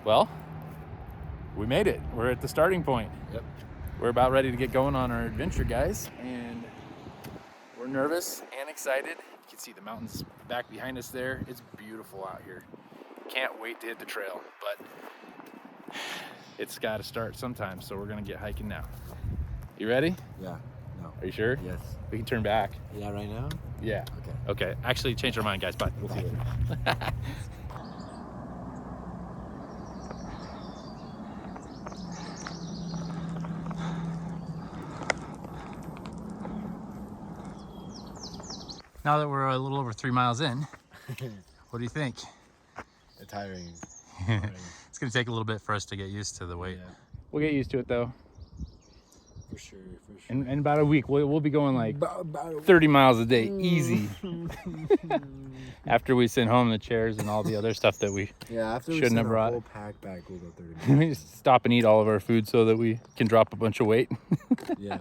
Well, we made it. We're at the starting point. Yep. We're about ready to get going on our adventure, guys, and we're nervous and excited. You can see the mountains back behind us there. It's beautiful out here. Can't wait to hit the trail, but it's got to start sometime, so we're gonna get hiking now. You ready? Yeah. No. Are you sure? Yes. We can turn back. Yeah, right now? Yeah. Okay. Okay. Actually, change our mind, guys. Bye. We'll see it. Now that we're a little over 3 miles in, what do you think? Tiring. It's gonna take a little bit for us to get used to the weight. Yeah. We'll get used to it though. For sure. In about a week, we'll be going like 30 miles a day, easy. After we send home the chairs and all the other stuff that we after shouldn't have brought. Whole pack back, we'll go 30 we minutes. just stop and eat all of our food so that we can drop a bunch of weight. Yeah.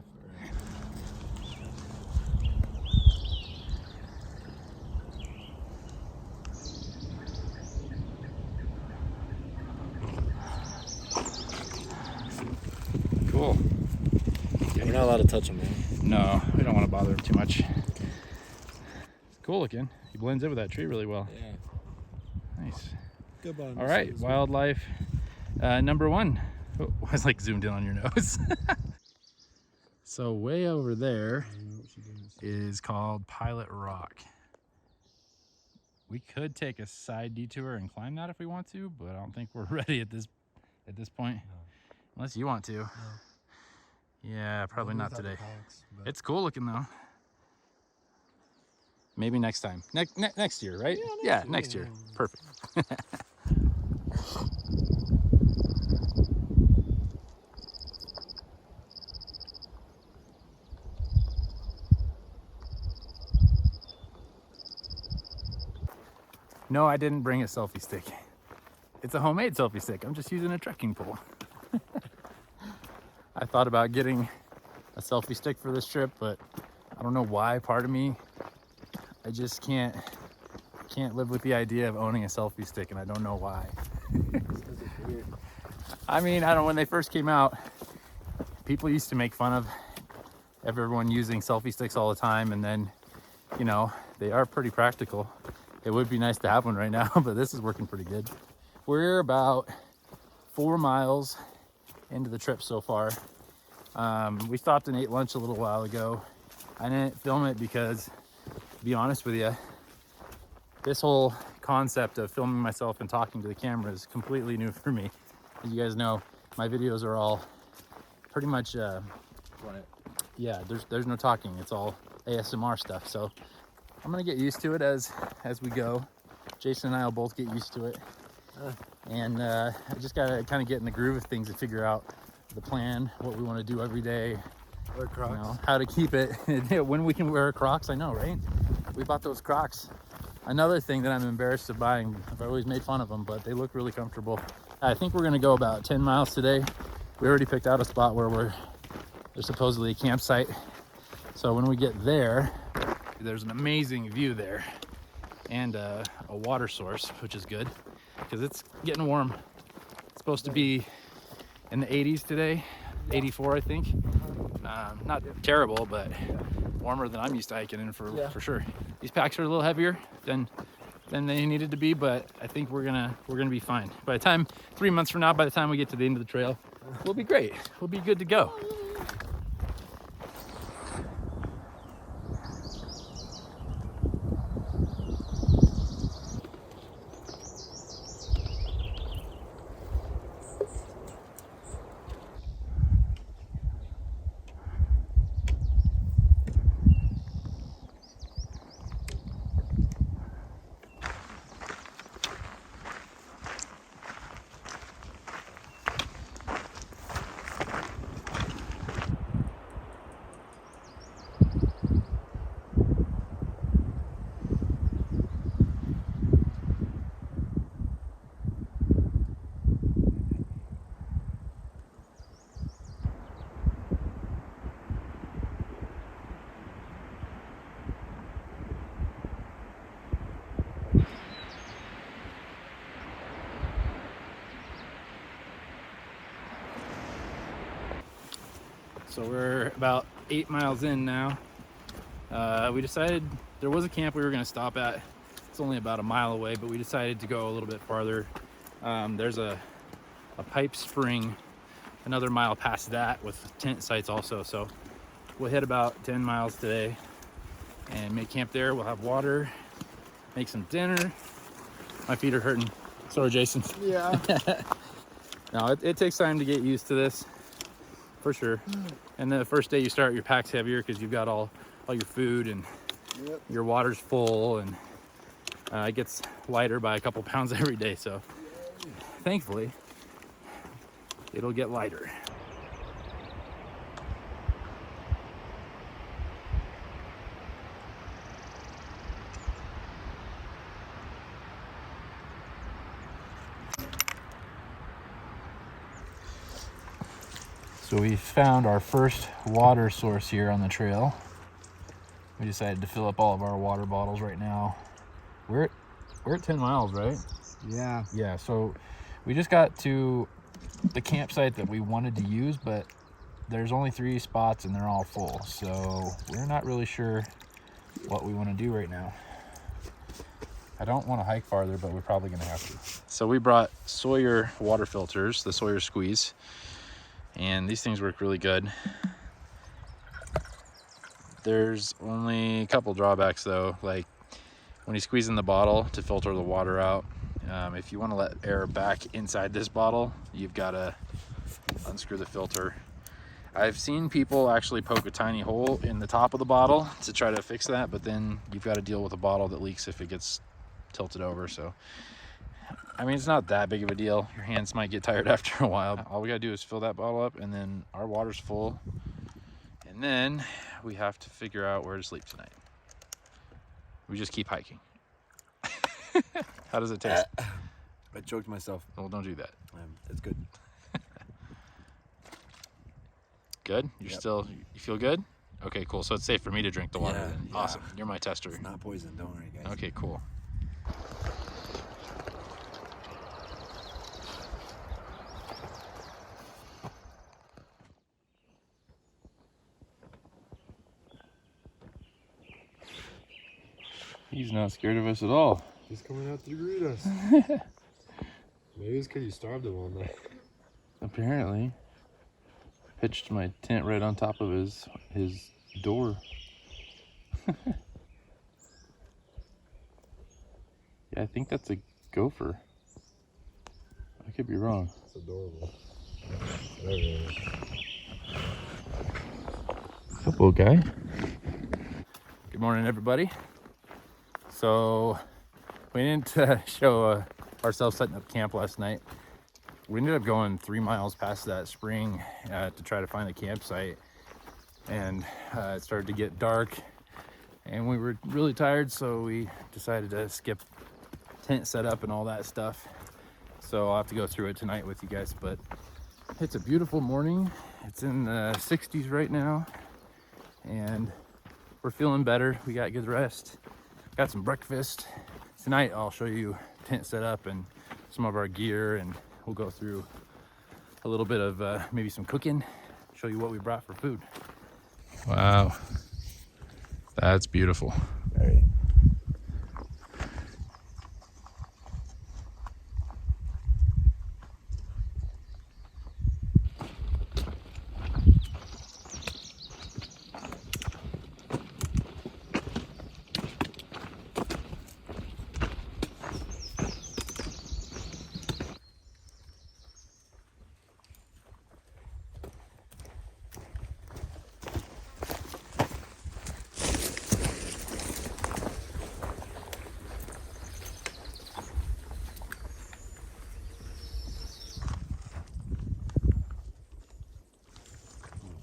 Cool. We're not allowed to touch him, man. No, we don't want to bother him too much. It's cool looking. He blends in with that tree really well. Yeah. Nice. Goodbye. All right, wildlife number 1. Oh, I was like zoomed in on your nose. So way over there is called Pilot Rock. We could take a side detour and climb that if we want to, but I don't think we're ready at this point. No. Unless you want to. No. Yeah, probably not today. Packs, It's cool looking though. Maybe next time. Next year, right? Yeah, next year. Perfect. No, I didn't bring a selfie stick. It's a homemade selfie stick. I'm just using a trekking pole. I thought about getting a selfie stick for this trip, but I don't know why. Part of me, I just can't live with the idea of owning a selfie stick, and I don't know why. I mean, when they first came out, people used to make fun of everyone using selfie sticks all the time, and then, you know, they are pretty practical. It would be nice to have one right now, but this is working pretty good. We're about 4 miles into the trip so far. We stopped and ate lunch a little while ago. I didn't film it because, to be honest with you, this whole concept of filming myself and talking to the camera is completely new for me. As you guys know, my videos are all pretty much, yeah, there's no talking. It's all ASMR stuff. So I'm gonna get used to it as we go. Jason and I will both get used to it. And I just gotta kind of get in the groove of things and figure out the plan, what we want to do every day, Wear Crocs. you know, how to keep it. When we can wear Crocs, I know, right? We bought those Crocs. Another thing that I'm embarrassed of buying, I've always made fun of them, but they look really comfortable. I think we're gonna go about 10 miles today. We already picked out a spot where there's supposedly a campsite. So when we get there, there's an amazing view there and a water source, which is good because it's getting warm. It's supposed to be in the 80s today, 84 I think. Not terrible, but warmer than I'm used to hiking in for sure. These packs are a little heavier than they needed to be, but I think we're gonna be fine. By the time 3 months from now, by the time we get to the end of the trail, we'll be great. We'll be good to go. So we're about 8 miles in now. We decided there was a camp we were going to stop at. It's only about a mile away, but we decided to go a little bit farther. There's a pipe spring another mile past that with tent sites also. So we'll hit about 10 miles today and make camp there. We'll have water, make some dinner. My feet are hurting. So are Jason's. Yeah. No, it takes time to get used to this, for sure. And the first day you start, your pack's heavier because you've got all your food and your water's full, and it gets lighter by a couple pounds every day. So thankfully, it'll get lighter. So we found our first water source here on the trail. We decided to fill up all of our water bottles right now. We're at 10 miles, right? Yeah. Yeah, so we just got to the campsite that we wanted to use, but there's only 3 spots and they're all full. So we're not really sure what we want to do right now. I don't want to hike farther, but we're probably going to have to. So we brought Sawyer water filters, the Sawyer Squeeze, and these things work really good. There's only a couple drawbacks though, like when you squeeze in the bottle to filter the water out, if you want to let air back inside this bottle, you've got to unscrew the filter. I've seen people actually poke a tiny hole in the top of the bottle to try to fix that, but then you've got to deal with a bottle that leaks if it gets tilted over. So I mean, it's not that big of a deal. Your hands might get tired after a while. All we gotta do is fill that bottle up, and then our water's full, and then we have to figure out where to sleep tonight. We just keep hiking. How does it taste? I choked myself. Well, don't do that. It's good. Good? You feel good? Okay, cool. So it's safe for me to drink the water then. Yeah. Awesome. You're my tester. It's not poison, don't worry, guys. Okay, cool. He's not scared of us at all. He's coming out to greet us. Maybe it's because you starved him all night. Apparently. Pitched my tent right on top of his door. Yeah, I think that's a gopher. I could be wrong. It's adorable. Okay. Up, little guy. Good morning, everybody. So we didn't show ourselves setting up camp last night. We ended up going 3 miles past that spring to try to find a campsite, and it started to get dark and we were really tired, so we decided to skip tent setup and all that stuff. So I'll have to go through it tonight with you guys, but it's a beautiful morning. It's in the 60s right now, and we're feeling better. We got good rest, got some breakfast. Tonight I'll show you tent setup and some of our gear, and we'll go through a little bit of maybe some cooking, show you what we brought for food. Wow, that's beautiful. Very.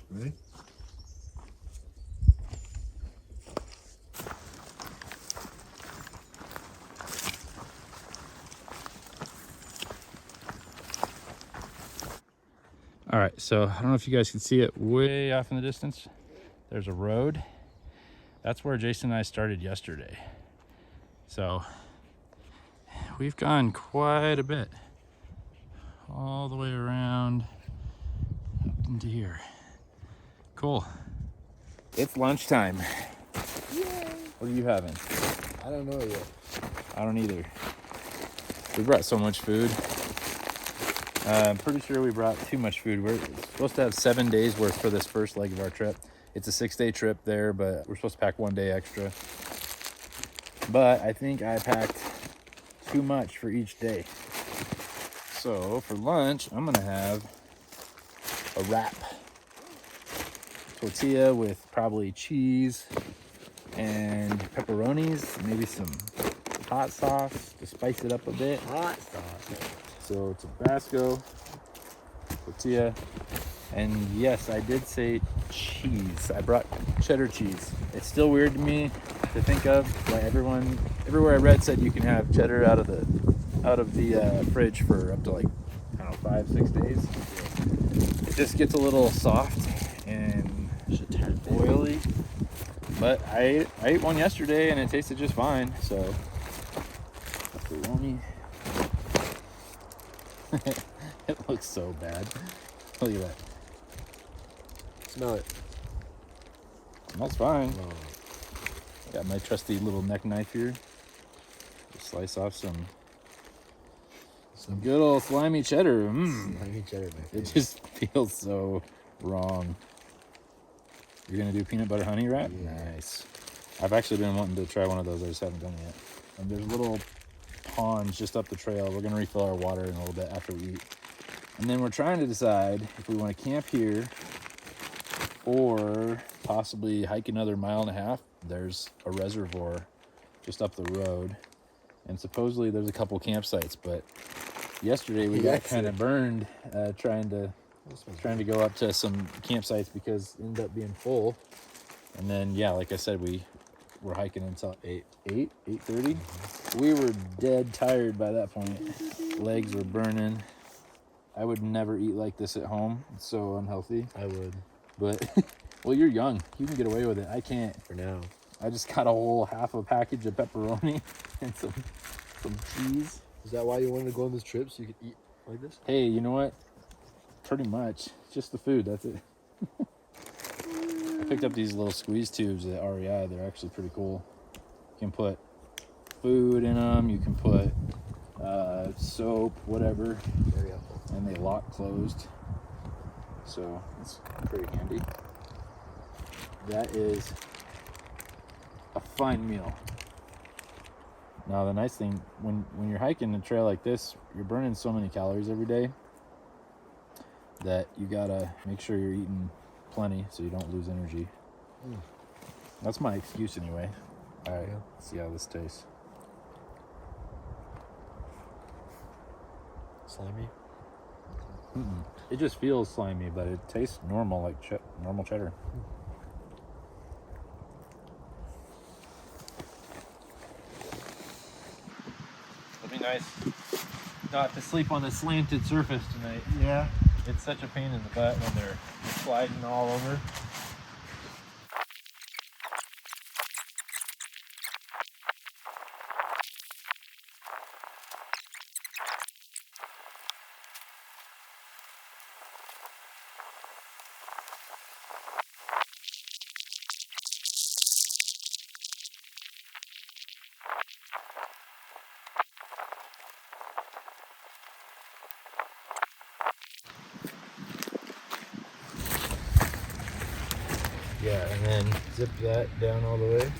Ready? All right, so I don't know if you guys can see it way off in the distance. There's a road. That's where Jason and I started yesterday. So we've gone quite a bit, all the way around up into here. Cool. It's lunchtime. What are you having? I don't know yet. I don't either. We brought so much food. I'm pretty sure we brought too much food. We're supposed to have 7 days worth for this first leg of our trip. It's a 6-day trip there, but we're supposed to pack 1 day extra. But I think I packed too much for each day. So for lunch, I'm gonna have a wrap. Tortilla with probably cheese and pepperonis, maybe some hot sauce to spice it up a bit. Hot sauce. So Tabasco, tortilla, and yes, I did say cheese. I brought cheddar cheese. It's still weird to me to think of. Like everywhere I read said you can have cheddar out of the fridge for up to like, I don't know, 5-6 days. It just gets a little soft and oily. But I ate one yesterday and it tasted just fine. So pepperoni. It looks so bad. Look at that. Smell it. Smells fine. Oh. Got my trusty little neck knife here. Just slice off some good old slimy cheddar. Slimy cheddar, my It just feels so wrong. You're gonna do peanut butter honey wrap? Yeah. Nice. I've actually been wanting to try one of those. I just haven't done it yet. And there's little ponds just up the trail. We're gonna refill our water in a little bit after we eat. And then we're trying to decide if we want to camp here or possibly hike another 1.5 miles. There's a reservoir just up the road. And supposedly there's a couple campsites, but yesterday we got kind of burned trying to go up to some campsites because it ended up being full. And then, yeah, like I said, we were hiking until 8:30. We were dead tired by that point. Legs were burning. I would never eat like this at home. It's so unhealthy. I would. But, well, you're young. You can get away with it. I can't. For now. I just got a whole half a package of pepperoni and some cheese. Is that why you wanted to go on this trip, so you could eat like this? Hey, you know what? Pretty much. Just the food, that's it. I picked up these little squeeze tubes at REI. They're actually pretty cool. You can put food in them. You can put soap, whatever. Very helpful. And they lock closed. So it's pretty handy. That is a fine meal. Now the nice thing, when you're hiking a trail like this, you're burning so many calories every day that you gotta make sure you're eating plenty so you don't lose energy. That's my excuse anyway. All right, let's see how this tastes. Slimy? It just feels slimy, but it tastes normal, like normal cheddar. It'll be nice not to sleep on the slanted surface tonight. Yeah. It's such a pain in the butt when they're sliding all over. Yeah, and then zip that down all the way.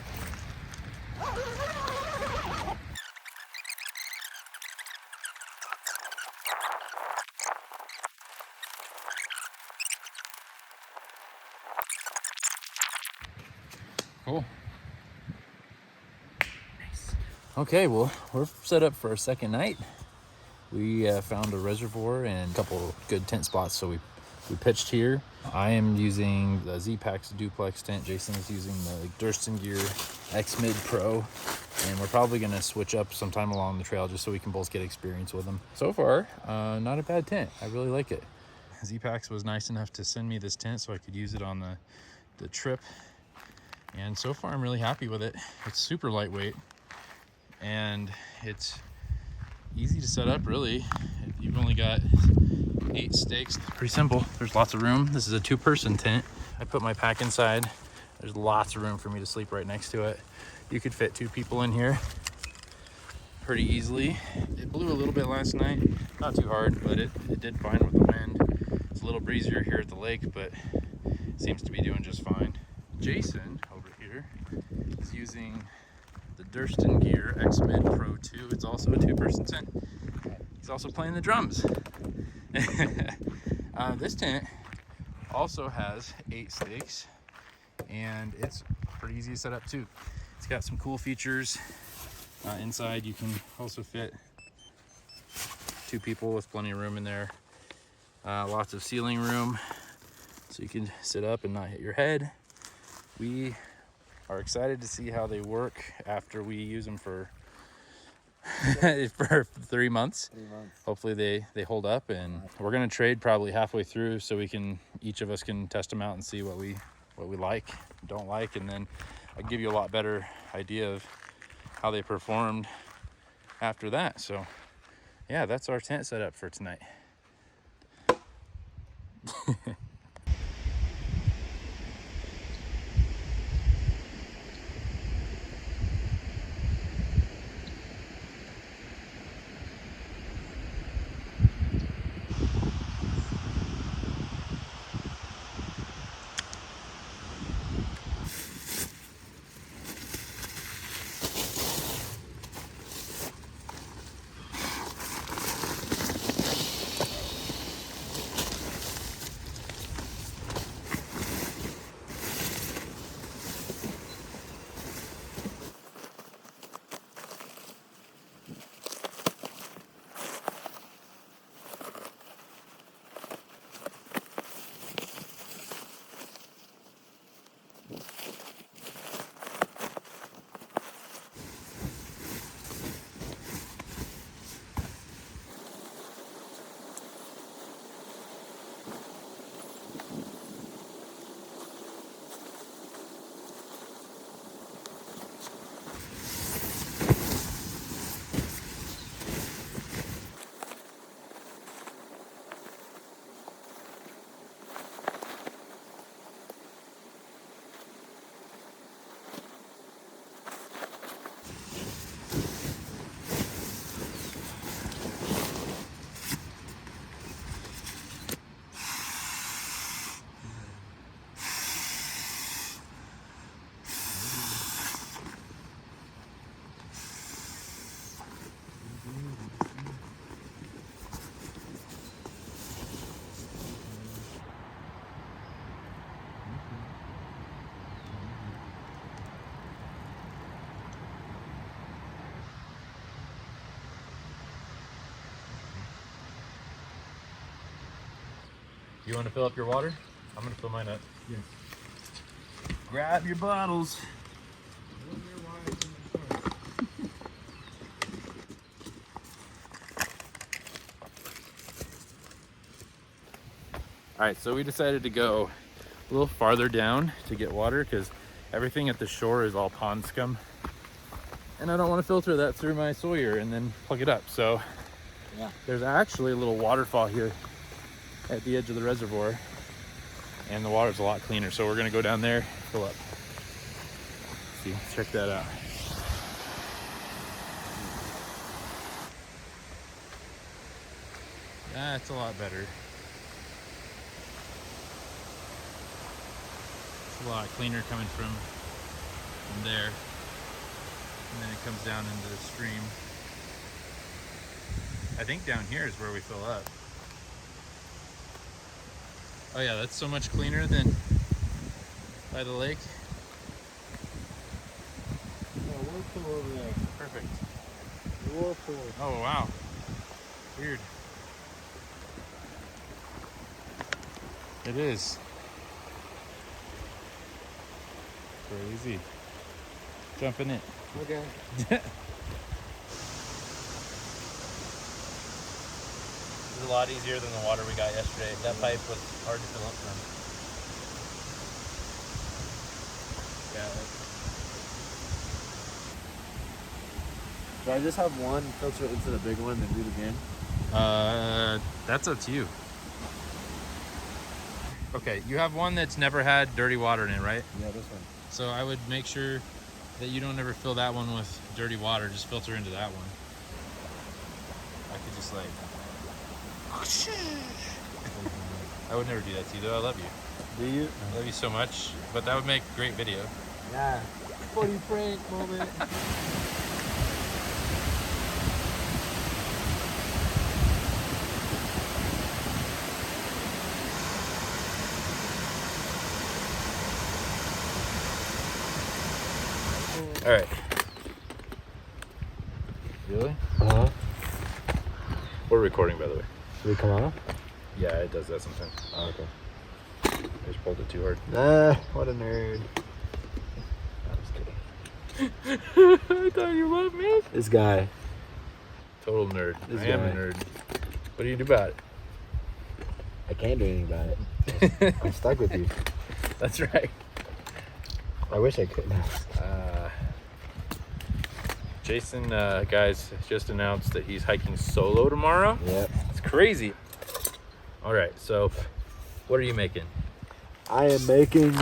Cool. Nice. Okay, well, we're set up for our second night. We found a reservoir and a couple good tent spots, so we pitched here. I am using the Z-Packs duplex tent. Jason is using the Durston Gear X-Mid Pro, and we're probably gonna switch up sometime along the trail just so we can both get experience with them. So far, not a bad tent. I really like it. Z-Packs was nice enough to send me this tent so I could use it on the trip, and so far I'm really happy with it. It's super lightweight and it's easy to set up, really. You've only got 8 stakes. Pretty simple. There's lots of room. This is a 2-person tent. I put my pack inside. There's lots of room for me to sleep right next to it. You could fit 2 people in here pretty easily. It blew a little bit last night, not too hard, but it did fine with the wind. It's a little breezier here at the lake, but it seems to be doing just fine. Jason over here is using the Durston Gear X-Mid Pro 2. It's also a 2-person tent. He's also playing the drums. This tent also has 8 stakes, and it's pretty easy to set up too. It's got some cool features. Inside you can also fit 2 people with plenty of room in there. Lots of ceiling room so you can sit up and not hit your head. We are excited to see how they work after we use them for for 3 months. Hopefully they hold up, and we're gonna trade probably halfway through so we can, each of us can test them out and see what we like, don't like, and then I'll give you a lot better idea of how they performed after that. So yeah, that's our tent setup for tonight. You want to fill up your water? I'm gonna fill mine up. Yes. Grab your bottles. All right, so we decided to go a little farther down to get water because everything at the shore is all pond scum. And I don't want to filter that through my Sawyer and then plug it up. So yeah, there's actually a little waterfall here at the edge of the reservoir, and the water's a lot cleaner. So we're gonna go down there, fill up. See, check that out. That's a lot better. It's a lot cleaner coming from there, and then it comes down into the stream. I think down here is where we fill up. Oh yeah, that's so much cleaner than by the lake. Yeah, whirlpool over there. Perfect. Whirlpool. Oh wow. Weird. It is. Crazy. Jump in it. Okay. This is a lot easier than the water we got yesterday. That pipe was hard to fill up from. Yeah. Do I just have one filter into the big one and do it again? That's up to you. Okay, you have one that's never had dirty water in it, right? Yeah, this one. So I would make sure that you don't ever fill that one with dirty water. Just filter into that one. I could just like... I would never do that to you, though. I love you. Do you? I love you so much. But that would make great video. Yeah. Funny prank moment. All right. Really? Uh-huh. We're recording, by the way. Should we come on? Yeah, it does that sometimes. Oh, okay. I just pulled it too hard. Nah, what a nerd. I'm just kidding. I thought you loved me. This guy. Total nerd. This I am a guy. nerd. What do you do about it? I can't do anything about it. I'm stuck with you. That's right. I wish I could. Jason, guys, just announced that he's hiking solo tomorrow. Yep. It's crazy. All right, so what are you making? I am making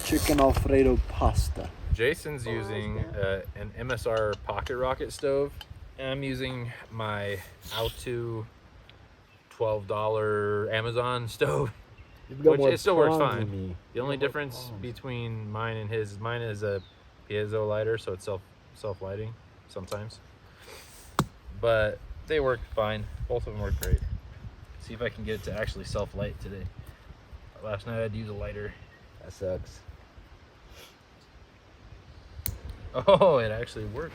chicken Alfredo pasta. Jason's using an MSR pocket rocket stove, and I'm using my Auto $12 Amazon stove. You've got Which more it still works prongs fine. than me. The only You've got more difference prongs. between mine and his, mine is a piezo lighter, so it's self-lighting sometimes. But they work fine. Both of them work great. See if I can get it to actually self-light today. Last night I had to use a lighter. That sucks. Oh, it actually worked.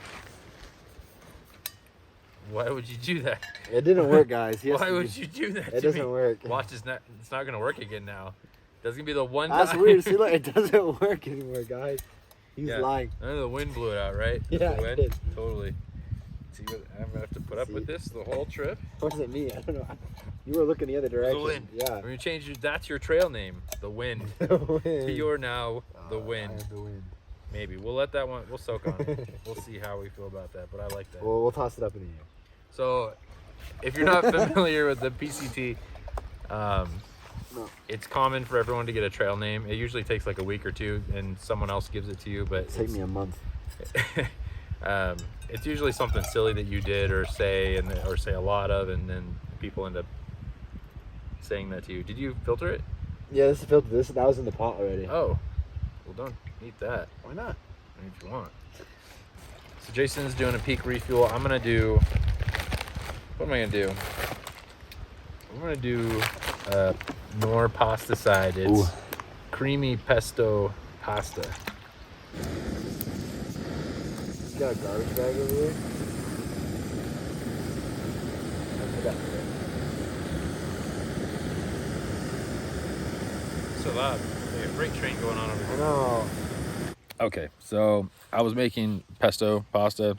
Why would you do that? It didn't work, guys. He has Why to would do- you do that It to doesn't me? work. Watch, it's not gonna work again now. That's gonna be the one That's time. weird. See, look, it doesn't work anymore, guys. He's Yeah. lying. I know the wind blew it out, right? Just Yeah, the it wind? did. Totally. See what I'm gonna have to put up See? with this the whole trip. Or was it me? I don't know. You were looking the other direction. wind. Yeah. We're gonna change that's your trail name, the wind. Wind. You're now the I wind. am the wind. Maybe we'll let that one. We'll soak on it. We'll see how we feel about that. But I like that. Well, we'll toss it up in the air. So, if you're not familiar with the PCT, No. it's common for everyone to get a trail name. It usually takes like a week or two, and someone else gives it to you. But Take me a month. it's usually something silly that you did or say, or say a lot of, and then people end up saying that to you. Did you filter it? Yeah, this is filtered. That was in the pot already. Oh, well, don't eat that. Why not? I mean, if you want. So Jason's doing a peak refuel. I'm gonna do. What am I gonna do? I'm gonna do Knorr pasta side. It's Ooh. creamy pesto pasta. You got a garbage bag over there? I got it. So loud. Like a freight train going on over I here. know. Okay, so I was making pesto pasta,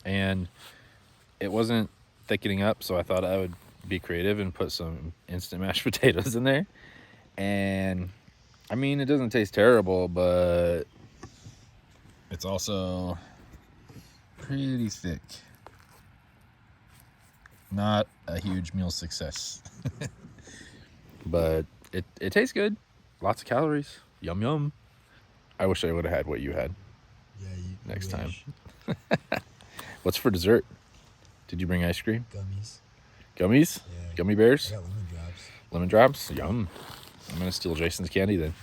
and it wasn't thickening up, so I thought I would be creative and put some instant mashed potatoes in there. And I mean, it doesn't taste terrible, but it's also pretty thick. Not a huge meal success. But it tastes good. Lots of calories. Yum yum. I wish I would have had what you had Yeah, next time. What's for dessert? Did you bring ice cream? Gummies. Gummies? Yeah. Gummy bears? I got lemon drops. Lemon drops? Yum. I'm gonna steal Jason's candy then.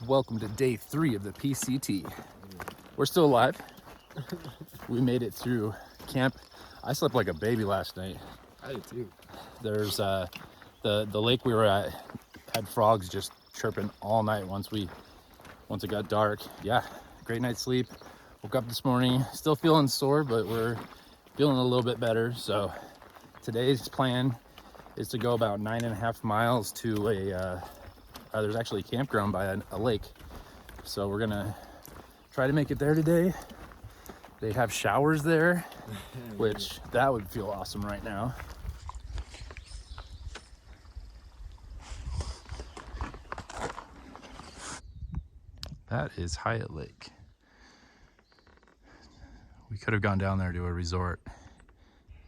Welcome to day 3 of the PCT. We're still alive. We made it through camp. I slept like a baby last night. I did too. There's the lake we were at had frogs just chirping all night once it got dark. Yeah, great night's sleep. Woke up this morning, still feeling sore, but we're feeling a little bit better. So today's plan is to go about 9.5 miles to there's actually a campground by a lake. So we're gonna try to make it there today. They have showers there, which that would feel awesome right now. That is Hyatt Lake. We could have gone down there to a resort,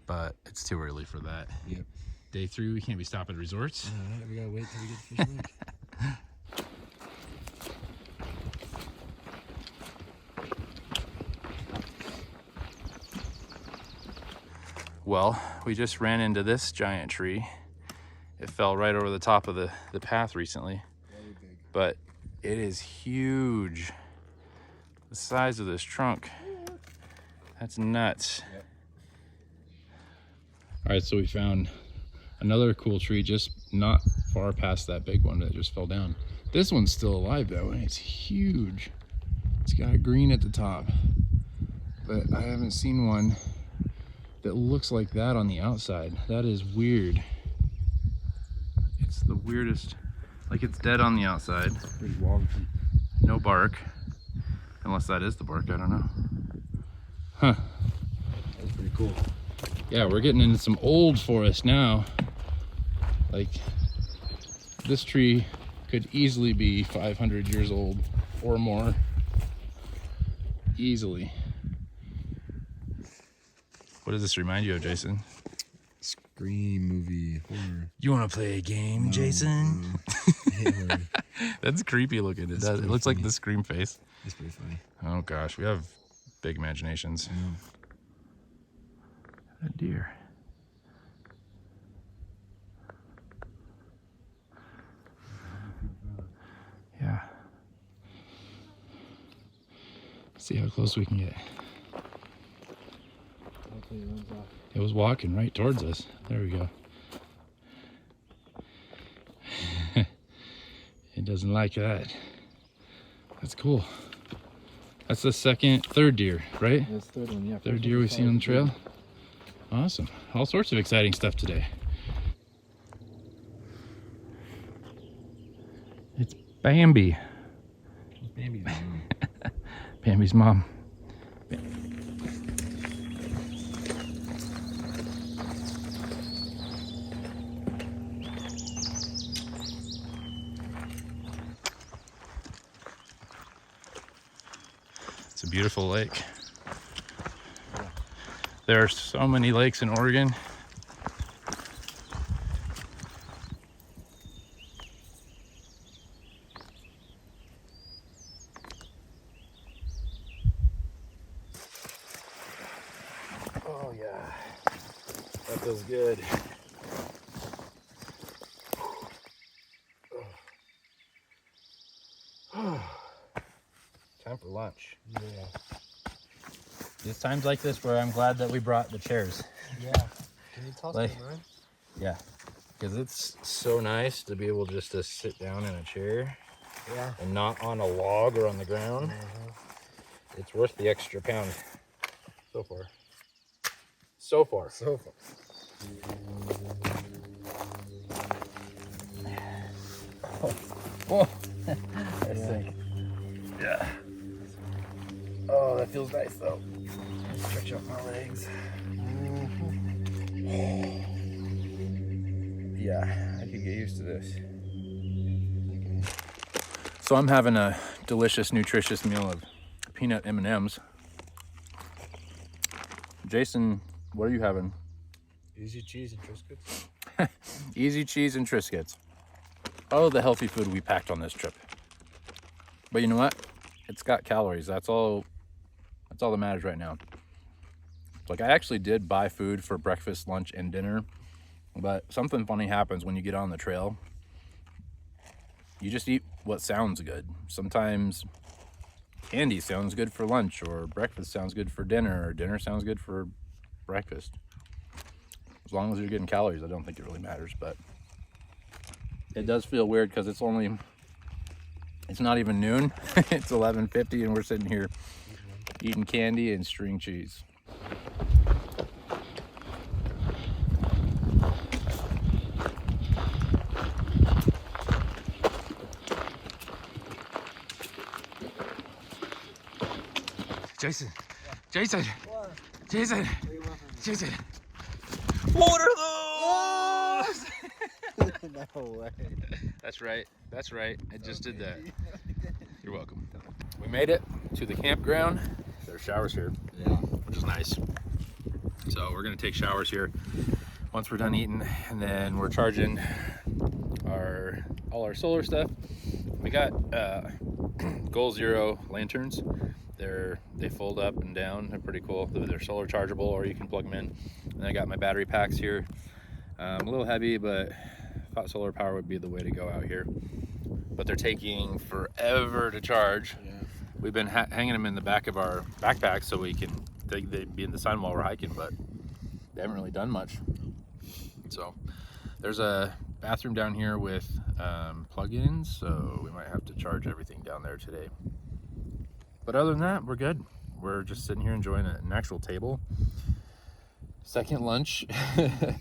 but it's too early for that. Yep. Day 3, we can't be stopping at resorts. Alright, we gotta wait till we get to Fish Lake. Well, we just ran into this giant tree. It fell right over the top of the path recently. Very big. But it is huge. The size of this trunk. That's nuts. Yep. All right, so we found another cool tree just not far past that big one that just fell down. This one's still alive though, and it's huge. It's got green at the top. But I haven't seen one that looks like that on the outside. That is weird. It's the weirdest. Like, it's dead on the outside. Pretty wonky. No bark. Unless that is the bark, I don't know. Huh. That's pretty cool. Yeah, we're getting into some old forest now. Like, this tree could easily be 500 years old or more. Easily. What does this remind you of, Jason? Scream movie horror. You want to play a game, No, Jason? no. I hate horror. That's creepy looking. It That's does. It pretty looks like funny. the Scream face. It's pretty funny. Oh gosh, we have big imaginations. I know. A deer. Yeah. See how close we can get. Hopefully it runs off. It was walking right towards us. There we go. It doesn't like that. That's cool. That's the third deer, right? That's the third one, yeah. Third deer we've seen on the trail. Awesome. All sorts of exciting stuff today. It's Bambi. Bambi's mom. Bambi's mom. It's a beautiful lake. There are so many lakes in Oregon. Oh yeah, that feels good. Time for lunch. Yeah. There's times like this where I'm glad that we brought the chairs. Yeah. Can you toss Like- me mine? Yeah, because it's so nice to be able just to sit down in a chair Yeah. and not on a log or on the ground. It's worth the extra pound. So far. So far. So far. Whoa. That's sick. Yeah. Oh, that feels nice though. Stretch out my legs. Yeah, I could get used to this. So I'm having a delicious, nutritious meal of peanut M&Ms. Jason, what are you having? Easy cheese and Triscuits. Easy cheese and Triscuits. Oh, the healthy food we packed on this trip. But you know what? It's got calories. That's all that matters right now. Like, I actually did buy food for breakfast, lunch, and dinner, but something funny happens when you get on the trail. You just eat what sounds good. Sometimes candy sounds good for lunch, or breakfast sounds good for dinner, or dinner sounds good for breakfast. As long as you're getting calories, I don't think it really matters, but it does feel weird because it's not even noon. It's 11:50 and we're sitting here eating candy and string cheese. Jason, Jason. What? Jason. What do you want from Jason. Waterloo! me? No way. That's right. That's right. I just did that. You're welcome. We made it to the campground. There's showers here, Yeah. which is nice. So we're gonna take showers here once we're done eating, and then we're charging all our solar stuff. We got Goal Zero lanterns. They fold up and down. They're pretty cool. They're solar chargeable, or you can plug them in. And I got my battery packs here. A little heavy, but I thought solar power would be the way to go out here. But they're taking forever to charge. Yeah. We've been hanging them in the back of our backpacks so they'd be in the sun while we're hiking, but they haven't really done much. So there's a bathroom down here with plug-ins, so we might have to charge everything down there today. But other than that, we're good. We're just sitting here enjoying an actual table. Second lunch. And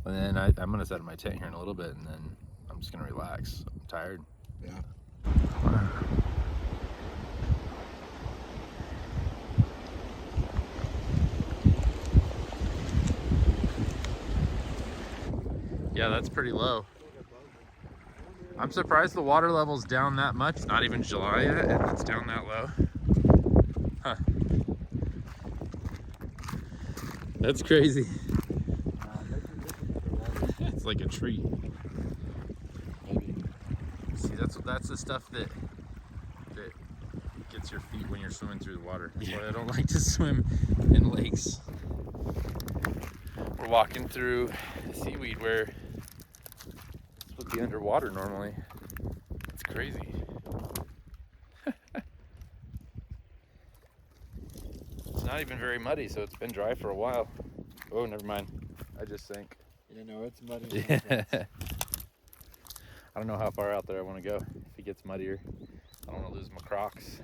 then I'm gonna set up my tent here in a little bit, and then I'm just gonna relax. I'm tired. Yeah. Yeah, that's pretty low. I'm surprised the water level's down that much. It's not even July yet, and it's down that low. Huh. That's crazy. It's like a tree. Maybe. See, that's the stuff that gets your feet when you're swimming through the water. That's why I don't like to swim in lakes. We're walking through seaweed where it's supposed to be underwater normally. It's crazy. It's not even very muddy, so it's been dry for a while. Oh, never mind. I just sank. You know, it's muddy. Yeah. I don't know how far out there I want to go. If it gets muddier, I don't want to lose my Crocs.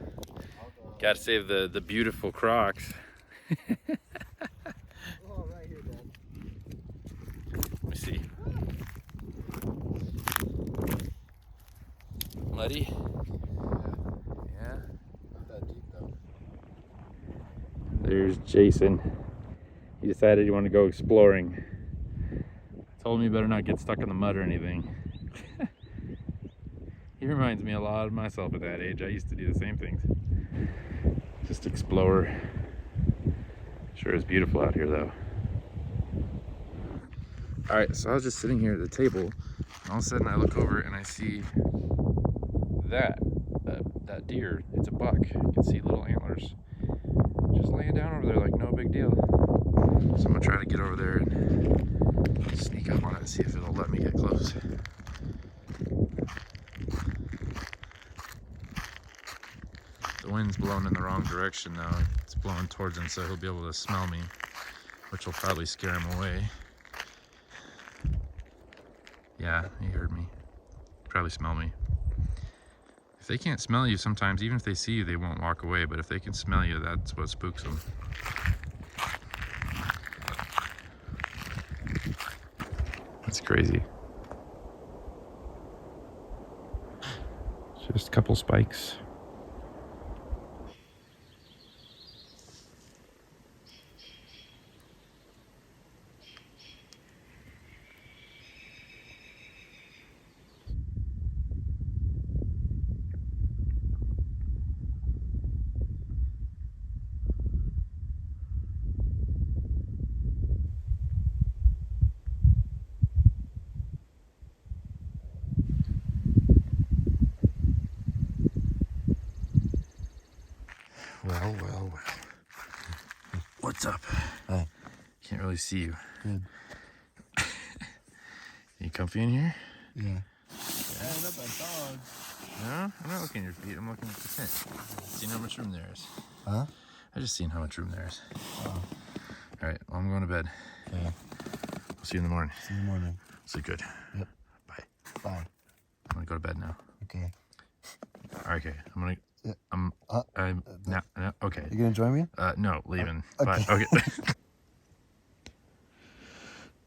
Got to save the beautiful Crocs. Oh, right here, Dad. Let me see. Muddy? Yeah. Not that deep, though. There's Jason. He decided he wanted to go exploring. Told me better not get stuck in the mud or anything. He reminds me a lot of myself at that age. I used to do the same things. Just explore. Sure is beautiful out here though. Alright, so I was just sitting here at the table, and all of a sudden I look over and I see that deer. It's a buck. You can see little antlers just laying down over there like no big deal. So I'm gonna try to get over there and sneak up on it and see if it'll let me get close. The wind's blowing in the wrong direction now. It's blowing towards him, so he'll be able to smell me, which will probably scare him away. Yeah, he heard me. Probably smell me. If they can't smell you sometimes, even if they see you, they won't walk away, but if they can smell you, that's what spooks them. That's crazy. Just a couple spikes. Well. What's up? Hi. Can't really see you. Good. You comfy in here? Yeah. Yeah, not my dog. No, I'm not looking at your feet. I'm looking at the tent. Seeing how much room there is. Huh? I just seen how much room there is. Oh. All right, well, I'm going to bed. Okay. I'll see you in the morning. See you in the morning. Sleep good. Yep. Bye. Bye. I'm gonna go to bed now. Okay. Okay, I'm gonna. Yeah. I'm. No. Okay. You gonna join me? No, leaving. Okay. Bye. Okay.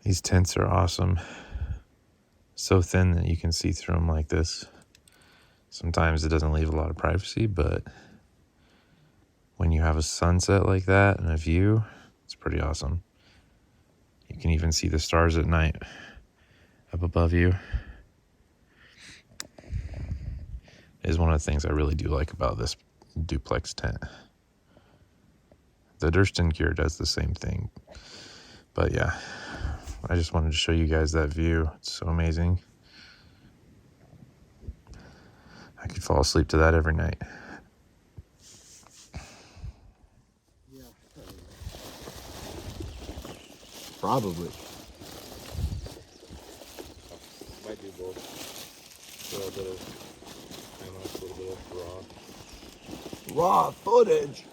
These tents are awesome. So thin that you can see through them like this. Sometimes it doesn't leave a lot of privacy, but when you have a sunset like that and a view, it's pretty awesome. You can even see the stars at night up above you. It is one of the things I really do like about this duplex tent. The Durston gear does the same thing. But yeah, I just wanted to show you guys that view. It's so amazing. I could fall asleep to that every night. Probably. Might do both. A little bit of IMAX, a little bit of raw. Raw footage.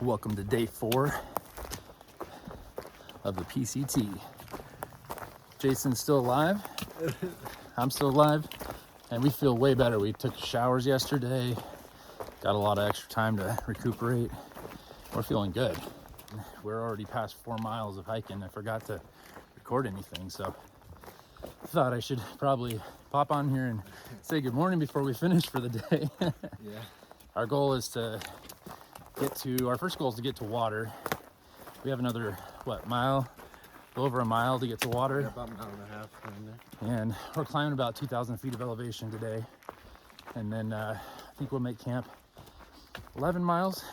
Welcome to day 4 of the PCT. Jason's still alive. I'm still alive, and we feel way better. We took showers yesterday, got a lot of extra time to recuperate. We're feeling good. We're already past 4 miles of hiking. I forgot to record anything, so I thought I should probably pop on here and say good morning before we finish for the day. Yeah. Our goal is to our first goal is to get to water. We have another, mile, a little over a mile to get to water. Yeah, about an hour and a half in there. And we're climbing about 2,000 feet of elevation today. And then I think we'll make camp 11 miles.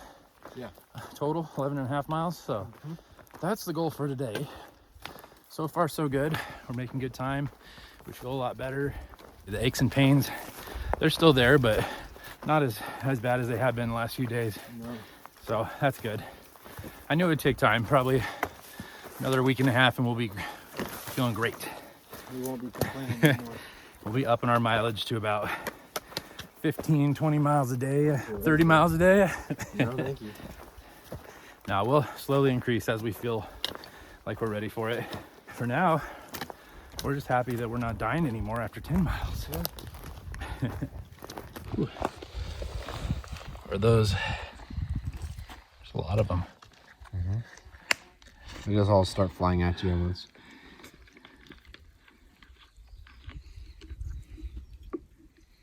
Yeah. Total, 11 and a half miles. So that's the goal for today. So far, so good. We're making good time. We feel a lot better. The aches and pains, they're still there, but not as bad as they have been the last few days. No. So that's good. I knew it would take time, probably another week and a half, and we'll be feeling great. We won't be complaining anymore. We'll be upping our mileage to about 15, 20 miles a day, 30 miles a day. No, thank you. Now we'll slowly increase as we feel like we're ready for it. For now, we're just happy that we're not dying anymore after 10 miles. Yeah. Are those? There's a lot of them. They just all start flying at you almost.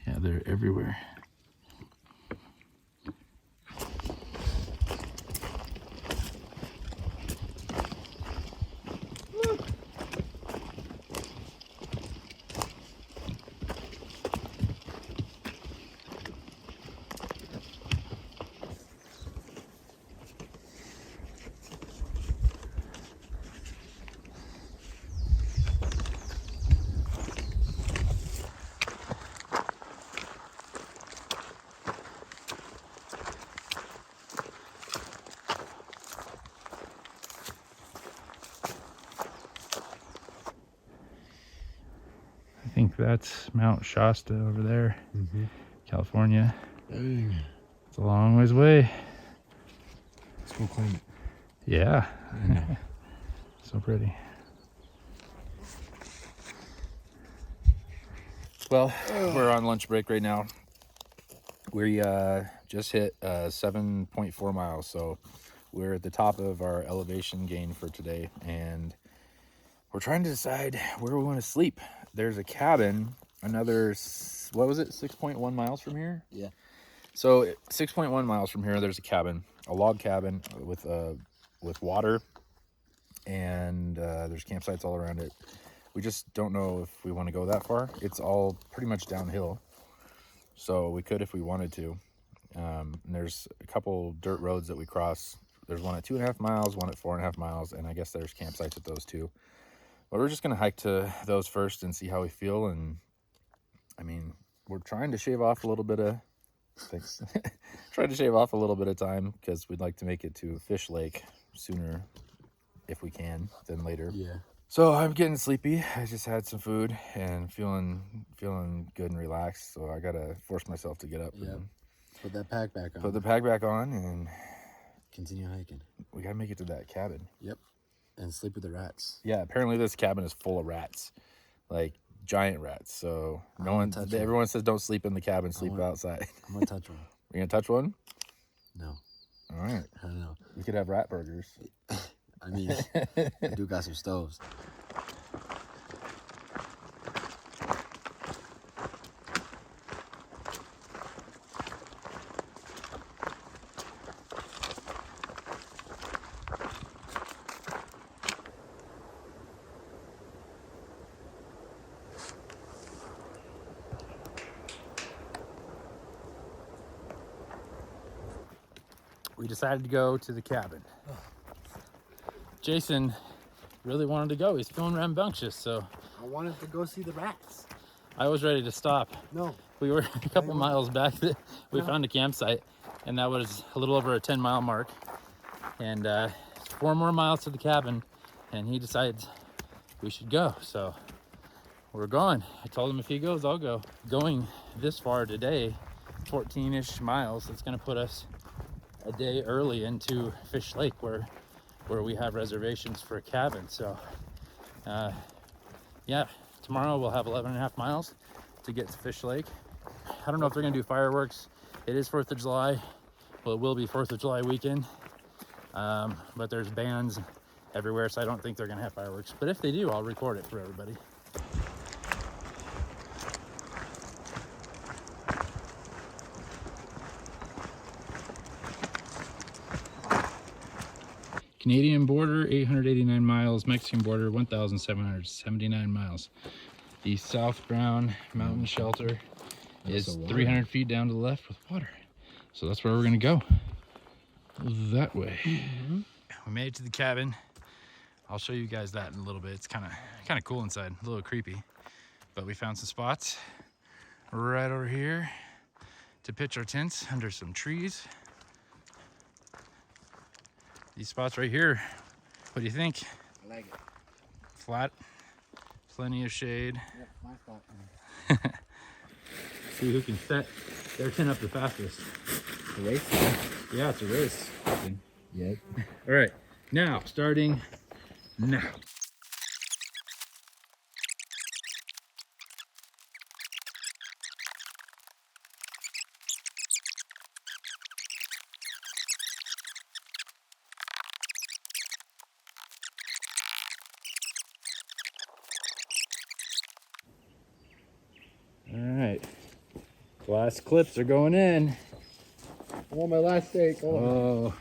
Yeah, they're everywhere. I think that's Mount Shasta over there, California. Dang. It's a long ways away. Let's go climb it. Yeah, Yeah. so pretty. Well, we're on lunch break right now. We just hit 7.4 miles, so we're at the top of our elevation gain for today, and we're trying to decide where we want to sleep. There's a cabin, another, 6.1 miles from here? Yeah. So 6.1 miles from here, there's a cabin, a log cabin with water, and there's campsites all around it. We just don't know if we want to go that far. It's all pretty much downhill, so we could if we wanted to. And there's a couple dirt roads that we cross. There's one at 2.5 miles, one at 4.5 miles, and I guess there's campsites at those too. But we're just gonna hike to those first and see how we feel. And I mean, we're trying to shave off a little bit of trying to shave off a little bit of time because we'd like to make it to Fish Lake sooner if we can than later. Yeah. So I'm getting sleepy. I just had some food and feeling good and relaxed. So I gotta force myself to get up and Put that pack back on. put the pack back on, and Continue hiking. we gotta make it to that cabin. Yep. And sleep with the rats. Yeah, apparently this cabin is full of rats, like giant rats. So no one, touch 'em. everyone says don't sleep in the cabin, sleep outside. I'm gonna touch one. We're gonna touch one. No, All right, I don't know. we could have rat burgers. I mean, I do got some stoves. We decided to go to the cabin. Jason really wanted to go. He's feeling rambunctious, so I wanted to go see the rats. I was ready to stop. No. We were a couple miles back. We found a campsite, and that was a little over a 10-mile mark. And 4 more miles to the cabin, and he decides we should go. So we're going. I told him if he goes, I'll go. Going this far today, 14-ish miles, it's gonna put us a day early into Fish Lake, where we have reservations for a cabin. So yeah, tomorrow we'll have 11.5 miles to get to Fish Lake. I don't know if they're gonna do fireworks. It is 4th of July. Well, it will be 4th of July weekend. But there's bands everywhere, so I don't think they're gonna have fireworks. But if they do, I'll record it for everybody. Canadian border, 889 miles. Mexican border, 1,779 miles. The South Brown Mountain Shelter is 300 feet down to the left with water. So that's where we're gonna go. That way. We made it to the cabin. I'll show you guys that in a little bit. It's kind of cool inside, a little creepy. But we found some spots right over here to pitch our tents under some trees. These spots right here, what do you think? I like it. Flat, plenty of shade. Yep, my spot. See who can set their tent up the fastest. The race? Yeah, it's a race. Yep. All right, now, starting now. All right, last clips are going in. I want my last steak. Oh,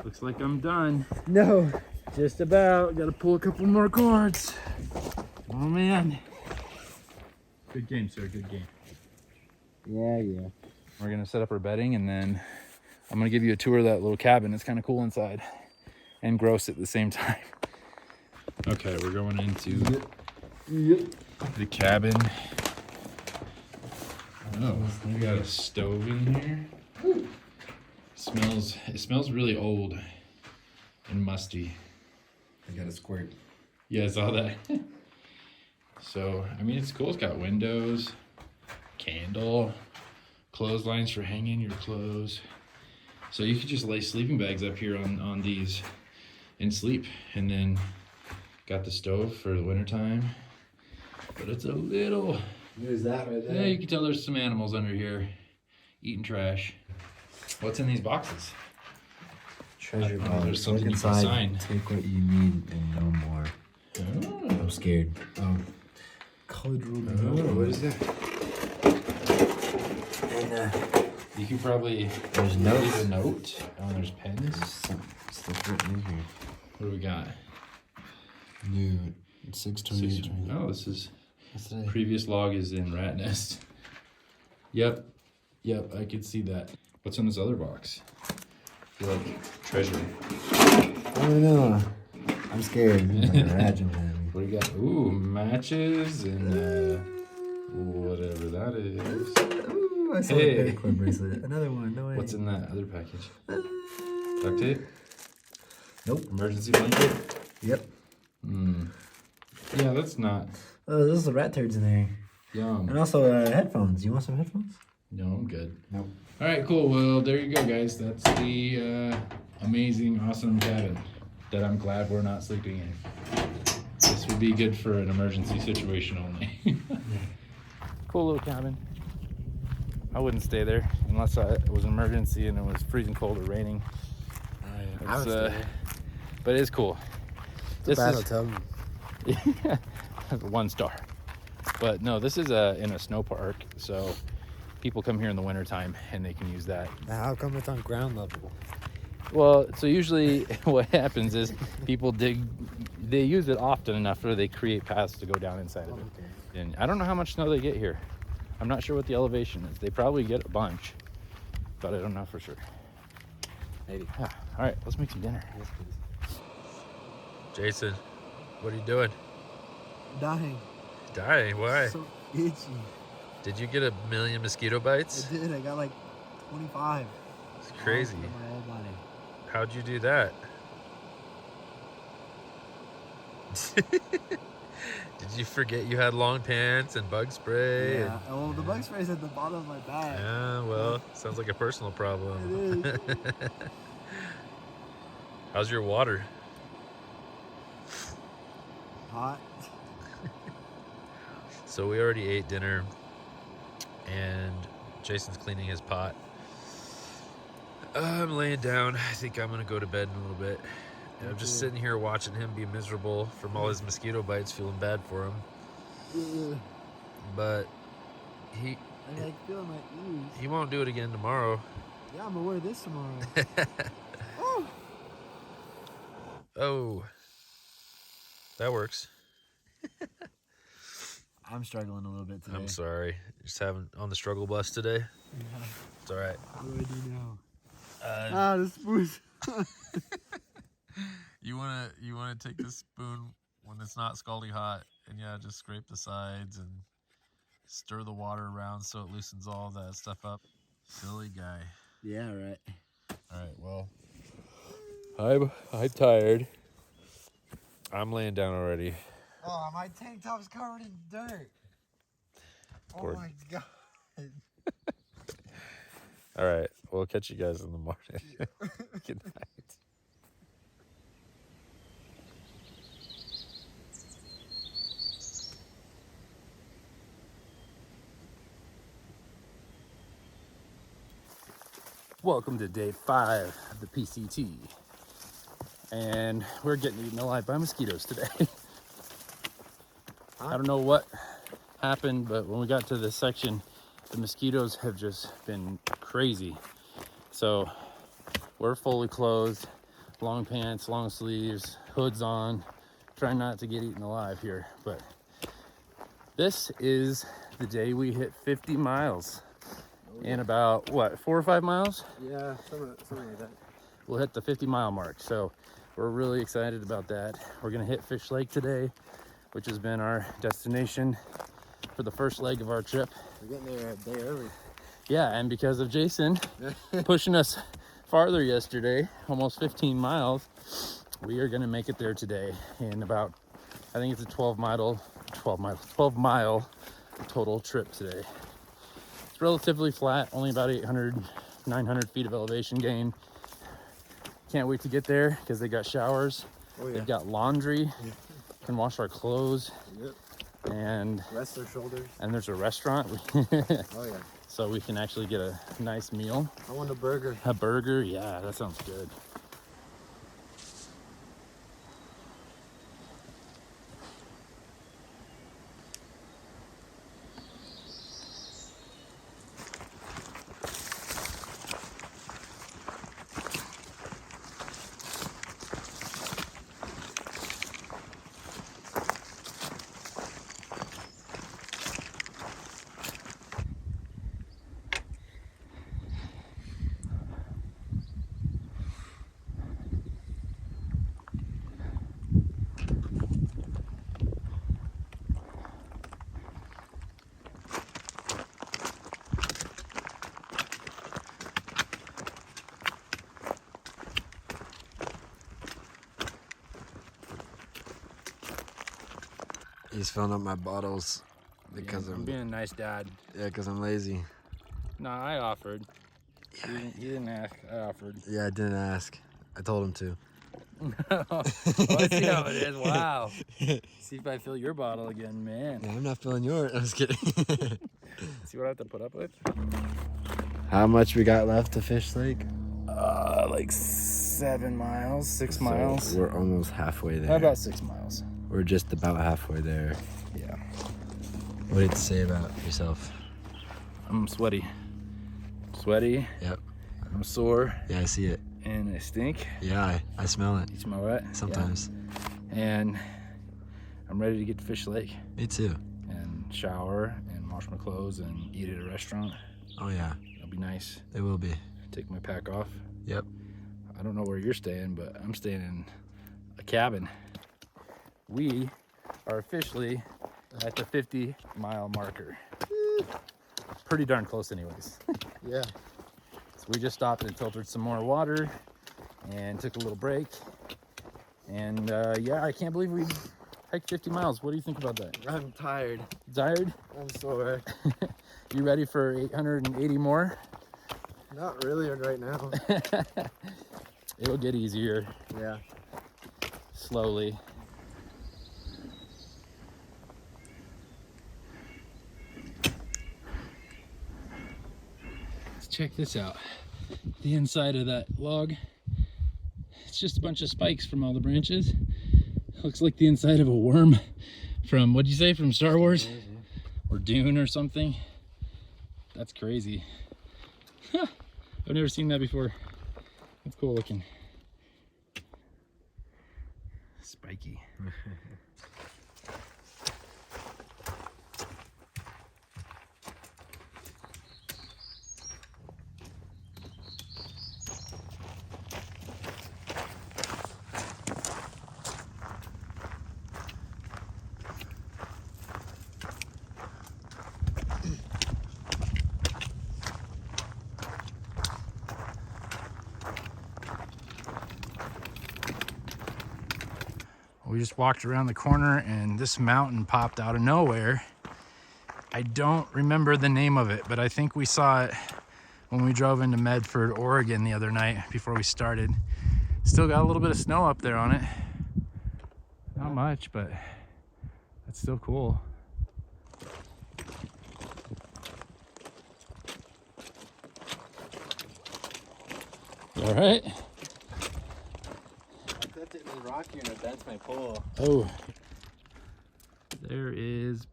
looks like I'm done. No. Just about. Got to pull a couple more cords. Oh man. Good game, sir. Good game. Yeah. We're gonna set up our bedding, and then I'm gonna give you a tour of that little cabin. It's kind of cool inside and gross at the same time. Okay, we're going into the cabin. Oh, we got a stove in here. It smells really old and musty. I got a squirt. Yeah, I saw that. So, I mean, it's cool. It's got windows, candle, clotheslines for hanging your clothes. So you could just lay sleeping bags up here on these and sleep. And then got the stove for the wintertime. But it's a little... There's that right Yeah, you can tell there's some animals under here eating trash. What's in these boxes? Treasure Oh, there's box. something Look you can inside. sign. Take what you need and no more. Oh, I'm scared. Oh. Colored ruby. what is that? And You can probably there's leave notes. a note. Oh, there's pens. Some stuff written in here. What do we got? New 6/28. Oh, this is What's today? previous log is in rat nest. Yep, I could see that. What's in this other box? Look, treasure. I don't know. I'm scared. Like a rat jumping at me. What do you got? Ooh, matches and whatever that is. Ooh, I saw Hey. a paracord bracelet. Another one. No way. What's in that other package? Duct tape? Nope. Emergency blanket? Yep. Yeah, that's not Oh, those are rat turds in there. yum. And also headphones. You want some headphones? No, I'm good. Nope. All right, cool. Well, there you go, guys. That's the amazing, awesome cabin that I'm glad we're not sleeping in. This would be good for an emergency situation only. Cool little cabin. I wouldn't stay there unless it was an emergency and it was freezing cold or raining. I It's, would stay there. But it's cool. It's a bad hotel. 1 star. But no, this is in a snow park, so people come here in the wintertime and they can use that. Now, how come it's on ground level? Well, so usually what happens is people they use it often enough where they create paths to go down inside of it. Okay. And I don't know how much snow they get here. I'm not sure what the elevation is. They probably get a bunch, but I don't know for sure. Maybe. Yeah. All right, let's make some dinner. Yes, please. Jason, what are you doing? Dying. Dying? Why? So itchy. Did you get a million mosquito bites? I did. I got like 25. It's crazy. All over my whole body. How'd you do that? Did you forget you had long pants and bug spray? Yeah. Well, the bug spray's at the bottom of my bag. Yeah, well, sounds like a personal problem. It is. How's your water? Hot. So we already ate dinner and Jason's cleaning his pot. I'm laying down. I think I'm gonna go to bed in a little bit. And I'm just sitting here watching him be miserable from all his mosquito bites, feeling bad for him. But I like feeling my ears. he won't do it again tomorrow. Yeah, I'm gonna wear this tomorrow. Oh, that works. I'm struggling a little bit today. I'm sorry. Just having on the struggle bus today. It's all right. What do I do now? The spoon. You wanna take this spoon when it's not scalding hot, and yeah, just scrape the sides and stir the water around so it loosens all that stuff up. Silly guy. Yeah, right. All right, well, I'm tired. I'm laying down already. Oh, my tank top's covered in dirt. Poor- Oh my god. All right, we'll catch you guys in the morning. Good night. Welcome to day 5 of the PCT. And we're getting eaten alive by mosquitoes today. I don't know what happened, but when we got to this section, the mosquitoes have just been crazy. So we're fully clothed, long pants, long sleeves, hoods on, trying not to get eaten alive here. But this is the day we hit 50 miles in about, what, 4 or 5 miles? Yeah, something like that. We'll hit the 50-mile mark. So we're really excited about that. We're gonna hit Fish Lake today, which has been our destination for the first leg of our trip. We're getting there a day early. Yeah, and because of Jason pushing us farther yesterday, almost 15 miles, we are gonna make it there today in about, I think it's a 12 mile total trip today. It's relatively flat, only about 800, 900 feet of elevation gain. Can't wait to get there because they got showers. Oh, yeah. They've got laundry. Can wash our clothes. Yep. And Rest their shoulders. there's a restaurant. Oh, yeah. So we can actually get a nice meal. I want a burger. A burger, yeah, that sounds good. He's filling up my bottles because I'm being a nice dad. because I'm lazy. No, I offered. You didn't ask. I offered. Yeah, I didn't ask. I told him to. Let's see how it is. Wow. See if I fill your bottle again, man. Yeah, I'm not feeling yours. I'm just kidding. See what I have to put up with? How much we got left to Fish Lake? Like 7 miles, 6 So miles. we're almost halfway there. About 6 miles. We're just about halfway there. Yeah. What do you have to say about yourself? I'm sweaty. Sweaty. Yep. I'm sore. Yeah, I see it. And I stink. Yeah, I smell it You smell wet? sometimes. Yeah. And I'm ready to get to Fish Lake Me too. and shower and wash my clothes and eat at a restaurant. Oh yeah, It'll be nice. it will be. Take my pack off. Yep. I don't know where you're staying, but I'm staying in a cabin. We are officially at the 50-mile marker. Pretty darn close anyways. Yeah. So we just stopped and filtered some more water and took a little break. And yeah, I can't believe we hiked 50 miles. What do you think about that? I'm tired. Tired? I'm sore. You ready for 880 more? Not really right now. It'll get easier Yeah. slowly. Let's check this out. The inside of that log, it's just a bunch of spikes from all the branches. Looks like the inside of a worm from, what'd you say, from Star Wars? Or Dune or something. That's crazy. I've never seen that before. That's cool looking. Spiky. We just walked around the corner and this mountain popped out of nowhere. I don't remember the name of it, but I think we saw it when we drove into Medford, Oregon the other night before we started. Still got a little bit of snow up there on it. Not much, but that's still cool. All right. I clipped it in the rock here and it bent my pole. Oh, there is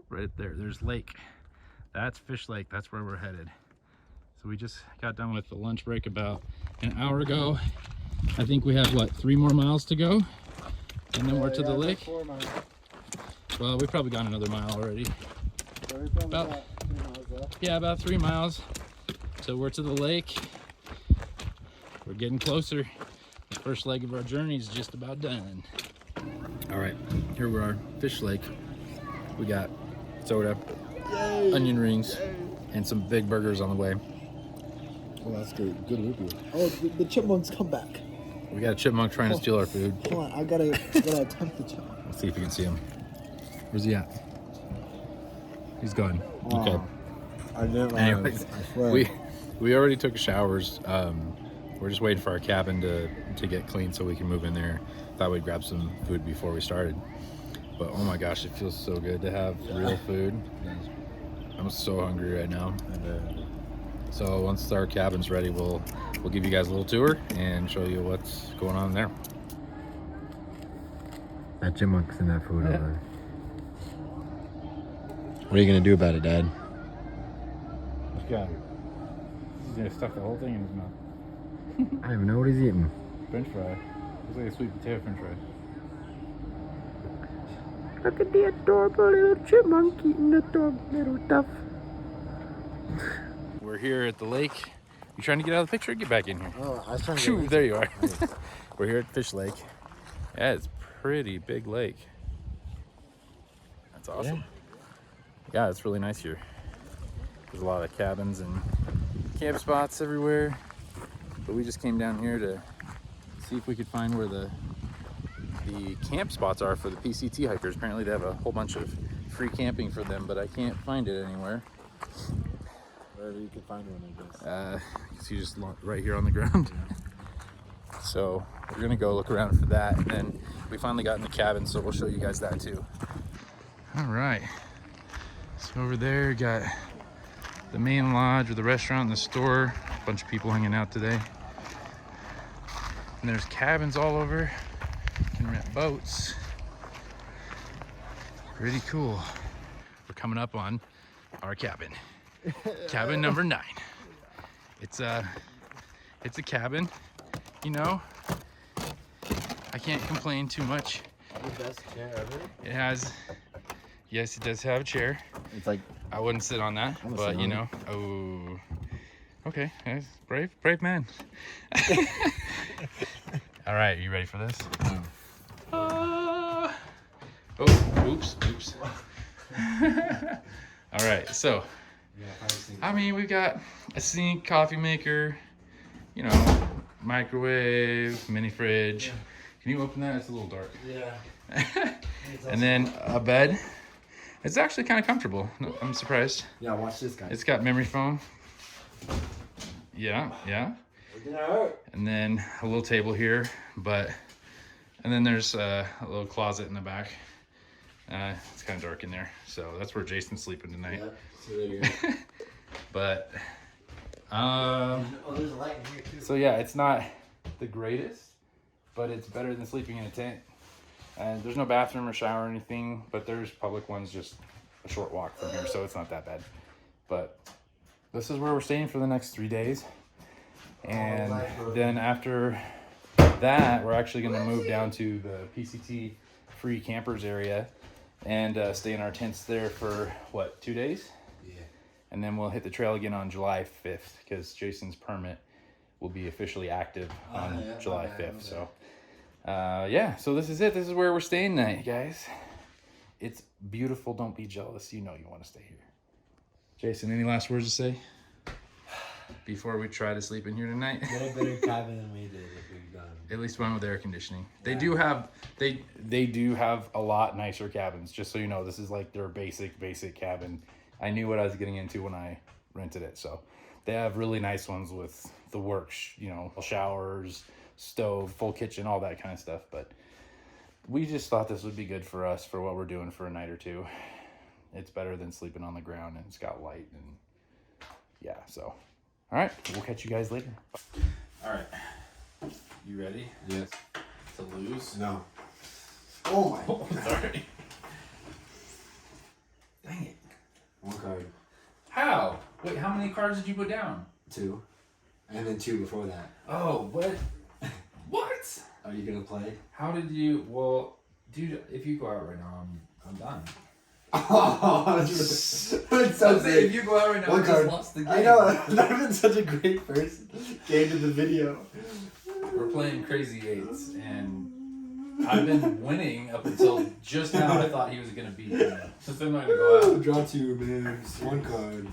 right there. There's lake. That's Fish Lake. That's where we're headed. So we just got done with the lunch break about an hour ago. I think we have what, 3 more miles to go, and then we're to the lake. 4 miles. Well, we've probably gone another mile already. So we probably About- got 2 miles left. Yeah, about 3 miles. So we're to the lake. We're getting closer. The first leg of our journey is just about done. All right, here we are, Fish Lake. We got soda, onion rings, and some big burgers on the way. Oh, that's good. Good review. Oh, the chipmunks come back. We got a chipmunk trying to steal our food. Hold on, I gotta attempt the chipmunk. Let's see if you can see him. Where's he at? He's gone. Okay. I didn't want Anyways, I swear. we already took showers. We're just waiting for our cabin to get clean so we can move in there. Thought we'd grab some food before we started. But oh my gosh, it feels so good to have real food. I'm so hungry right now. So once our cabin's ready, we'll give you guys a little tour and show you what's going on there. That chipmunk's in that food over there. What are you gonna do about it, Dad? What's got him? He's gonna stuff the whole thing in his mouth. I don't even know what he's eating. French fry. Looks like a sweet potato French fry. Look at the adorable little chipmunk eating the adorable little stuff. We're here at the lake. You trying to get out of the picture? Get back in here. Oh, I was trying to Shoo, there you are. We're here at Fish Lake. Yeah, it's a pretty big lake. That's awesome. Yeah, it's really nice here. There's a lot of cabins and camp spots everywhere. But we just came down here to see if we could find where the camp spots are for the PCT hikers. Apparently they have a whole bunch of free camping for them, but I can't find it anywhere. Wherever you can find one, I guess. You see just right here on the ground. So we're gonna go look around for that, and then we finally got in the cabin, so we'll show you guys that too. All right, so over there got the main lodge with the restaurant and the store. A bunch of people hanging out today. And there's cabins all over. You can rent boats. Pretty cool. We're coming up on our cabin. Cabin number 9. It's a cabin, you know. I can't complain too much. The best chair ever. It has, yes, it does have a chair. It's like, I wouldn't sit on that, I'm gonna but sit you on know, oh, okay, that's brave man. All right, you ready for this? Oh, oops. All right, so, I mean, we've got a sink, coffee maker, you know, microwave, mini fridge. Can you open that? It's a little dark. yeah. And then a bed. It's actually kind of comfortable. I'm surprised. Yeah, watch this, guys. It's got memory foam. Yeah. And then a little table here, and then there's a little closet in the back. It's kind of dark in there, so that's where Jason's sleeping tonight. Yeah, so there you go. But Oh, there's a light in here too. so yeah, it's not the greatest, but it's better than sleeping in a tent. And there's no bathroom or shower or anything, but there's public ones just a short walk from here, so it's not that bad. But this is where we're staying for the next 3 days. And then after that, we're actually going to move down to the PCT free campers area and stay in our tents there for, what, 2 days? Yeah. And then we'll hit the trail again on July 5th because Jason's permit will be officially active on yeah, July my bad, 5th. So, yeah, so this is it. This is where we're staying tonight, guys. It's beautiful. Don't be jealous. You know you want to stay here. Jason, any last words to say before we try to sleep in here tonight? Get a better cabin than we did if we've done. At least one with air conditioning. They do have they do have a lot nicer cabins. Just so you know, this is like their basic cabin. I knew what I was getting into when I rented it. So they have really nice ones with the works, you know, showers, stove, full kitchen, all that kind of stuff. But we just thought this would be good for us for what we're doing for a night or two. It's better than sleeping on the ground, and it's got light, and yeah, so all right, we'll catch you guys later. All right, you ready Yes. to lose? No. Oh my god. Sorry. Dang it. One card. How? Wait, how many cards did you put down? 2. And then 2 before that. Oh, what? What? Are you gonna play? How did you? Well, dude, if you go out right now, I'm done. Oh, it's so If great. you go out right now, One I just card. lost the game. I know, that would have been such a great first game to the video. We're playing Crazy Eights, and I've been winning up until just now. I thought he was gonna beat me. So I'm not gonna go out. Draw 2, man. Just 1 card.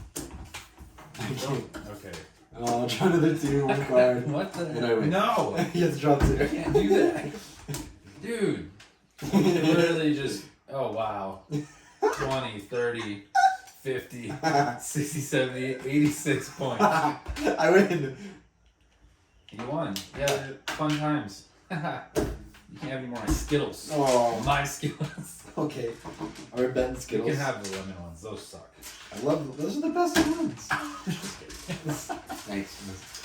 I can't. Okay. Oh, draw another 2, 1 card. What the? And I win. No, You have to draw 2. I can't do that, dude. It literally just. Oh wow. 20, 30, 50, 60, 70, 86 points. I win. You won. Yeah, fun times. You can't have any more Skittles. Oh, My Skittles. okay. Are we betting You Skittles? can have the lemon ones. Those suck. I love those are the best ones. Thanks.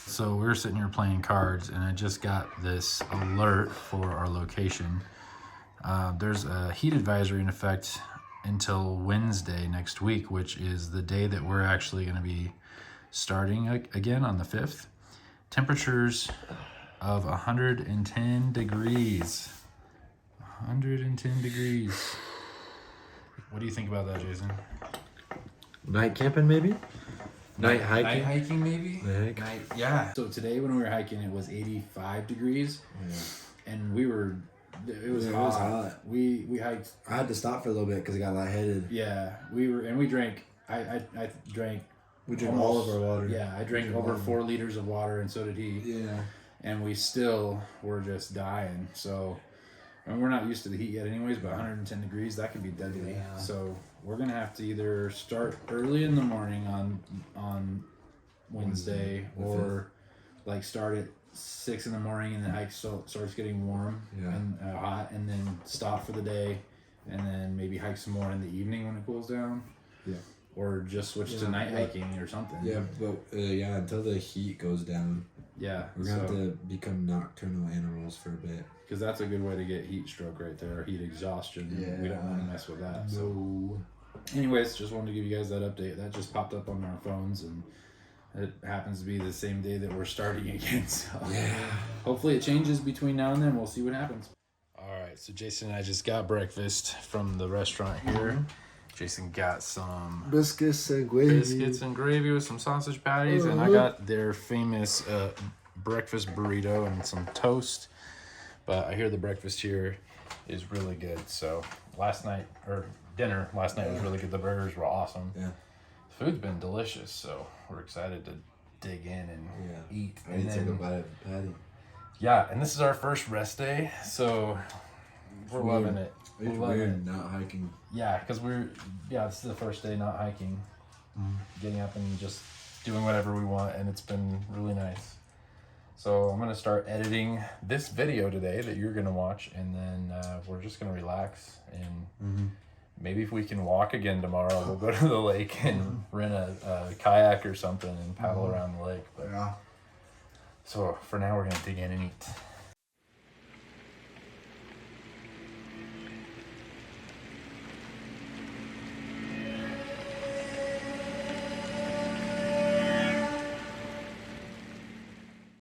So we're sitting here playing cards, and I just got this alert for our location. There's a heat advisory in effect until Wednesday next week, which is the day that we're actually going to be starting again on the 5th. Temperatures of 110 degrees. 110 degrees. What do you think about that, Jason? Night camping, maybe. Night hiking. Night hiking, maybe? Night hiking. Yeah. So today when we were hiking, it was 85 degrees, and we were. It was hot. We hiked. I had to stop for a little bit because I got lightheaded. Yeah, we drank. I drank. We drank all of our water. Yeah, I drank over 4 liters of water, and so did he. Yeah. And we still were just dying. So, and we're not used to the heat yet, anyways. But 110 degrees, that could be deadly. Yeah. So we're gonna have to either start early in the morning on Wednesday, the or like start at 6 in the morning and the hike starts getting warm Yeah. and hot, and then stop for the day, and then maybe hike some more in the evening when it cools down. Yeah. Or just switch to Yeah, night but- hiking or something. Yeah, but until the heat goes down, Yeah. we're gonna have to become nocturnal animals for a bit. Because that's a good way to get heat stroke right there, or heat exhaustion. We don't want to mess with that. So, No. anyways, just wanted to give you guys that update. That just popped up on our phones, and it happens to be the same day that we're starting again. So, Yeah. hopefully, it changes between now and then. We'll see what happens. All right, so Jason and I just got breakfast from the restaurant here. Jason got some Biscuits and gravy. biscuits and gravy with some sausage patties, and I got their famous breakfast burrito and some toast. But I hear the breakfast here is really good. So dinner last night was really good. The burgers were awesome. Yeah. The food's been delicious, so we're excited to dig in and eat. I need to take a bite of the patty. Yeah, and this is our first rest day, so we're loving it. We're It's loving it. weird not hiking. Yeah, because this is the first day not hiking, getting up and just doing whatever we want, and it's been really nice. So I'm gonna start editing this video today that you're gonna watch, and then we're just gonna relax, and maybe if we can walk again tomorrow, we'll go to the lake and rent a kayak or something and paddle around the lake. But Yeah. so for now, we're gonna dig in and eat.